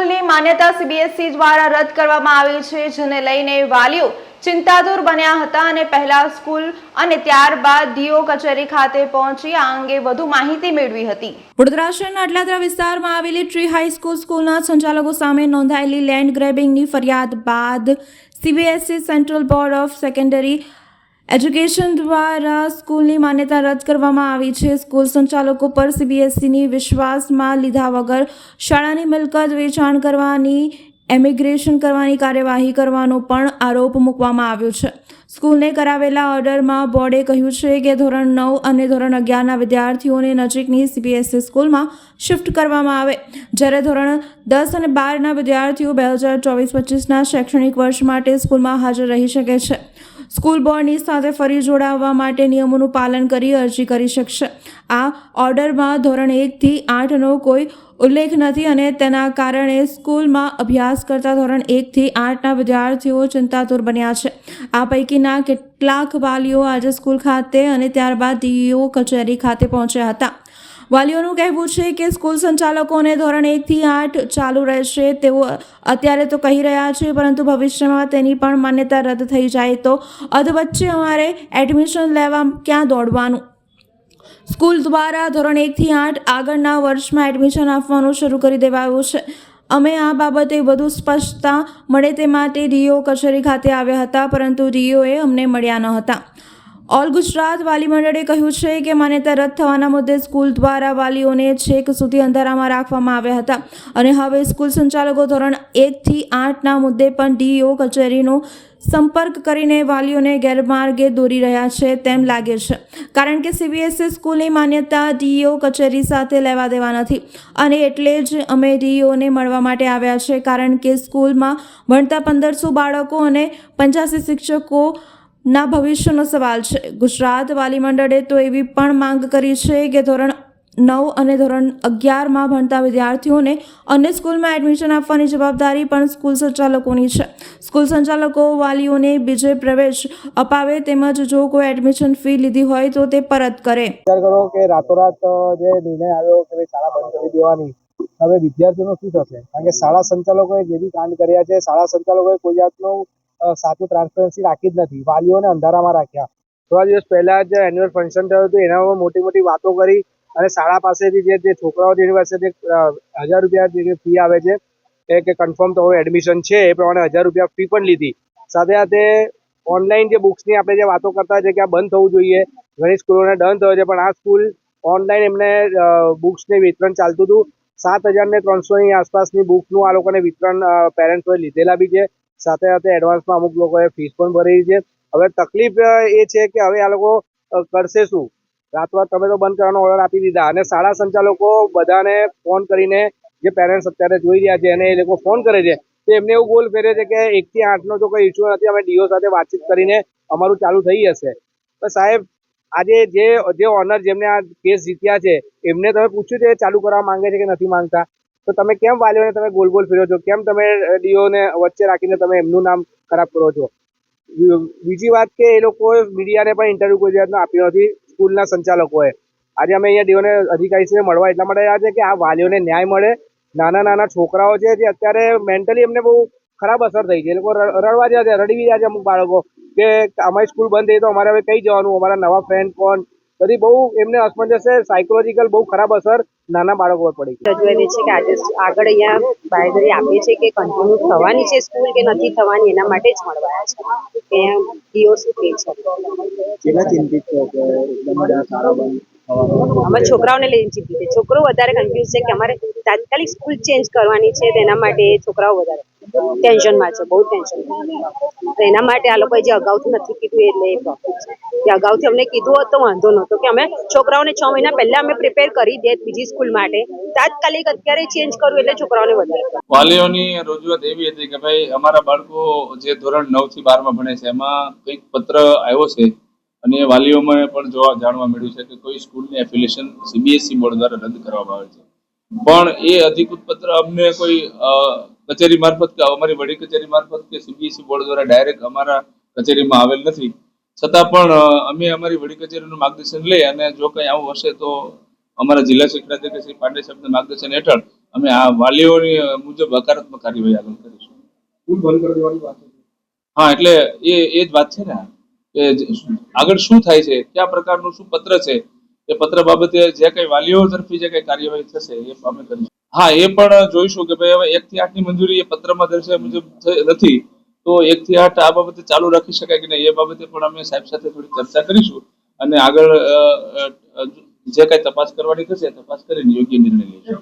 સ્કૂલની માન્યતા સીબીએસઈ દ્વારા રદ કરવામાં આવી છે, જેને લઈને વાલીઓ ચિંતાતુર બન્યા હતા અને પહેલા સ્કૂલ અને ત્યારબાદ ડીઓ કચેરી ખાતે પહોંચી આ અંગે વધુ માહિતી મેળવી હતી। વડોદરા શહેરના અટલાદરા વિસ્તારમાં આવેલી ટ્રી હાઈસ્કૂલ સ્કૂલના સંચાલકો સામે નોંધાયેલી લેન્ડ ગ્રેબિંગની ફરિયાદ બાદ CBSE central board of secondary education દ્વારા સ્કૂલની માન્યતા રદ કરવામાં આવી છે। સ્કૂલ સંચાલકો પર સીબીએસઈની વિશ્વાસમાં લીધા વગર શાળાની મિલકત વેચાણ કરવાની, એમિગ્રેશન કરવાની કાર્યવાહી કરવાનો પણ આરોપ મૂકવામાં આવ્યો છે। સ્કૂલને કરાવેલા ઓર્ડરમાં બોર્ડે કહ્યું છે કે ધોરણ 9 અને ધોરણ 11ના વિદ્યાર્થીઓને નજીકની સીબીએસઈ સ્કૂલમાં શિફ્ટ કરવામાં આવે, જ્યારે ધોરણ 10 અને 12ના વિદ્યાર્થીઓ 2024-25ના શૈક્ષણિક વર્ષ માટે સ્કૂલમાં હાજર રહી શકે છે। સ્કૂલ બોર્ડની સાથે ફરી જોડાવવા માટે નિયમોનું પાલન કરી અરજી કરી શકશે। આ ઓર્ડરમાં ધોરણ 1 થી 8નો કોઈ ઉલ્લેખ નથી અને તેના કારણે સ્કૂલમાં અભ્યાસ કરતા ધોરણ 1 થી 8ના વિદ્યાર્થીઓ ચિંતાતુર બન્યા છે। આ પૈકીના કેટલાક વાલીઓ આજે સ્કૂલ ખાતે અને ત્યારબાદ ડીઈઓ કચેરી ખાતે પહોંચ્યા હતા। વાલીઓનું કહેવું છે કે સ્કૂલ સંચાલકોને ધોરણ 1 થી 8 ચાલુ રહેશે તેઓ અત્યારે તો કહી રહ્યા છે, પરંતુ ભવિષ્યમાં તેની પણ માન્યતા રદ થઈ જાય તો અધવચ્ચે અમારે એડમિશન લેવા ક્યાં દોડવાનું? સ્કૂલ દ્વારા ધોરણ 1 થી 8 આગળના વર્ષમાં એડમિશન આપવાનું શરૂ કરી દેવાયું છે। અમે આ બાબતે વધુ સ્પષ્ટતા મળે તે માટે ડીઓ કચેરી ખાતે આવ્યા હતા, પરંતુ ડીઓએ અમને મળ્યા ન હતા। ઓલ ગુજરાત વાલી મંડળે કહ્યું છે કે માન્યતા રદ થવાના મુદ્દે સ્કૂલ દ્વારા વાલીઓને છેક સુધી અંધારામાં રાખવામાં આવ્યા હતા અને હવે સ્કૂલ સંચાલકો ધોરણ 1 થી 8ના મુદ્દે પણ ડીઓ કચેરીનો સંપર્ક કરીને વાલીઓને ગેરમાર્ગે દોરી રહ્યા છે તેમ લાગે છે, કારણ કે સીબીએસઈ સ્કૂલની માન્યતા ડીઓ કચેરી સાથે લેવા દેવા નથી અને એટલે જ અમે ડીઓને મળવા માટે આવ્યા છે, કારણ કે સ્કૂલમાં ભણતા 1500 બાળકો અને 85 શિક્ષકો ના ભવિષ્યનો સવાલ છે। ગુજરાત વાલી મંડળે તો એવી પણ માંગ કરી છે કે ધોરણ 9 અને ધોરણ 11માં ભણતા વિદ્યાર્થીઓને અન્ય સ્કૂલમાં એડમિશન આપવાની જવાબદારી પણ સ્કૂલ સંચાલકોની છે। સ્કૂલ સંચાલકો વાલીઓને બીજે પ્રવેશ અપાવે તેમજ જો કોઈ એડમિશન ફી લીધી હોય તો તે પરત કરે। વિચાર કરો કે રાતોરાત જે નિર્ણય આવ્યો કે શાળા બંધ કરી દેવાની, હવે વિદ્યાર્થીઓનું શું થશે? કારણ કે શાળા સંચાલકોએ જે બી કાંડ કર્યા છે, શાળા સંચાલકોએ કોઈ જાતનું સાચું ટ્રાન્સપરન્સી રાખી જ નથી, વાલીઓને અંધારામાં રાખ્યા। થોડા દિવસ પહેલા જ એન્યુઅલ ફંક્શન થયું હતું, એનામાં મોટી મોટી વાતો કરી અને શાળા પાસેથી જે છોકરાઓ જેની પાસેથી 1000 રૂપિયા જે ફી આવે છે કે કન્ફર્મ તમારું એડમિશન છે એ પ્રમાણે 1000 રૂપિયા ફી પણ લીધી। સાથે સાથે ઓનલાઈન જે બુક્સની આપણે જે વાતો કરતા છે કે આ બંધ થવું જોઈએ, ઘણી સ્કૂલોને ડન થયો છે, પણ આ સ્કૂલ ઓનલાઈન એમને બુક્સને વિતરણ ચાલતું હતું। 7300ની આસપાસની બુકનું આ લોકોને વિતરણ પેરેન્ટ્સોએ લીધેલા બી છે, સાથે સાથે એડવાન્સમાં અમુક લોકોએ ફીસ પણ ભરી છે। હવે તકલીફ એ છે કે હવે આ લોકો કરશે શું? રાતોરાત તમે તો બંધ કરવાનો ઓર્ડર આપી દીધા અને શાળા સંચાલકો બધાને ફોન કરીને, જે પેરેન્ટ્સ અત્યારે જોઈ રહ્યા છે અને એ લોકો ફોન કરે છે તો એમને એવું ગોલ ફેરે છે કે 1 થી 8નો તો કોઈ ઇસ્યુ નથી, અમે ડીઓ સાથે વાતચીત કરીને અમારું ચાલુ થઈ જશે। તો સાહેબ, આજે જે ઓનર જેમને આ કેસ જીત્યા છે એમને તમે પૂછ્યું છે ચાલુ કરવા માંગે છે કે નથી માંગતા? તો તમે કેમ વાલીઓને તમે ગોલ ગોલ ફેરો છો? કેમ તમે ડીઓને વચ્ચે રાખીને તમે એમનું નામ ખરાબ કરો છો? બીજી વાત કે એ લોકોએ મીડિયાને પણ ઇન્ટરવ્યુ કોઈ જાતનો આપ્યો નથી સ્કૂલના સંચાલકોએ। આજે અમે અહીંયા ડીઓને અધિકારીશ્રીને મળવા એટલા માટે આવ્યા છે કે આ વાલીઓને ન્યાય મળે। નાના નાના છોકરાઓ છે જે અત્યારે મેન્ટલી એમને બહુ ખરાબ અસર થઈ છે, એ લોકો રડવા જાય છે, રડી બી જાય છે અમુક બાળકો કે અમારી સ્કૂલ બંધ થઈ તો અમારે હવે કઈ જવાનું, અમારા નવા ફ્રેન્ડ કોણ? બધી બહુ એમને અસમંજસ છે, સાયકોલોજીકલ બહુ ખરાબ અસર નાના બાળકો પર પડી છે। રજૂઆત છે કે આજે આગળ અહીંયા બાંયધરી આપી છે કે કન્ટિન્યુ થવાની છે સ્કૂલ કે નથી થવાની, એના માટે જ મળવાયા છે કે ડીઓ શું કહે છે। કેટલા ચિંતિત છે કે એકદમ જ આ શાળા બંધ થવાનું? અમારા છોકરાઓને લઈને ચિંતિત છે, છોકરો વધારે કન્ફ્યુઝ છે કે અમારે તાત્કાલિક સ્કૂલ ચેન્જ કરવાની છે, તેના માટે છોકરાઓ વધારે ટેન્શનમાં છે, બહુ ટેન્શન છે। એના માટે આ લોકોએ જે અગાઉથી નથી કીધું એટલે એ પ્રોબ્લેમ છે કે અગાઉથી અમને કીધું હોત તો વાંધો નહોતો કે અમે છોકરાઓને 6 મહિના પહેલા અમે પ્રિપેર કરી દે બીજી સ્કૂલ માટે, તાત્કાલિક અત્યારે ચેન્જ કરવું એટલે છોકરાઓને વધારે। વાલીઓની રજૂઆત એવી હતી કે ભાઈ અમારા બાળકો જે ધોરણ 9 થી 12માં ભણે છે એમાં કંઈક પત્ર આવ્યો છે અને વાલીઓમાં પણ જાણવા મળ્યું છે કે કોઈ સ્કૂલની એફિલિએશન સીબીએસઈ બોર્ડ દ્વારા રદ કરવામાં આવે છે, પણ એ અધિકૃત પત્ર અમને કોઈ કચેરી મારફત કે અમારી વડી કચેરી મારફત કે સીબીએસઈ બોર્ડ દ્વારા ડાયરેક્ટ અમારા કચેરીમાં આવેલ નથી। છતાં પણ અમે અમારી વડી કચેરીનું માર્ગદર્શન લઈ અને જો કંઈ આવું હશે તો અમારા જિલ્લા શિક્ષણાધિકારી શ્રી પાંડે સાહેબના માર્ગદર્શન હેઠળ અમે આ વાલીઓની મુજબ હકારાત્મક કાર્યવાહી આગળ કરીશું. સ્કૂલ બંધ કરી દેવાની વાત છે. હા, એટલે એ જ વાત છે ને કે આગળ શું થાય છે, કયા પ્રકારનું શું પત્ર છે, એ પત્ર બાબતે જે કઈ વાલીઓ તરફથી જે કઈ કાર્યવાહી થશે એ અમે કરીશું. હા, એ પણ જોઈશું કે ભાઈ હવે 1 થી 8 ની મંજૂરી એ પત્રમાં દર્શાવ્યા મુજબ નથી, તો 1 થી 8 આ બાબતે ચાલુ રાખી શકાય કે નહીં એ બાબતે પણ અમે સાહેબ સાથે થોડી ચર્ચા કરીશું અને આગળ જે કઈ તપાસ કરવાની થશે તપાસ કરીને યોગ્ય નિર્ણય લઈશું.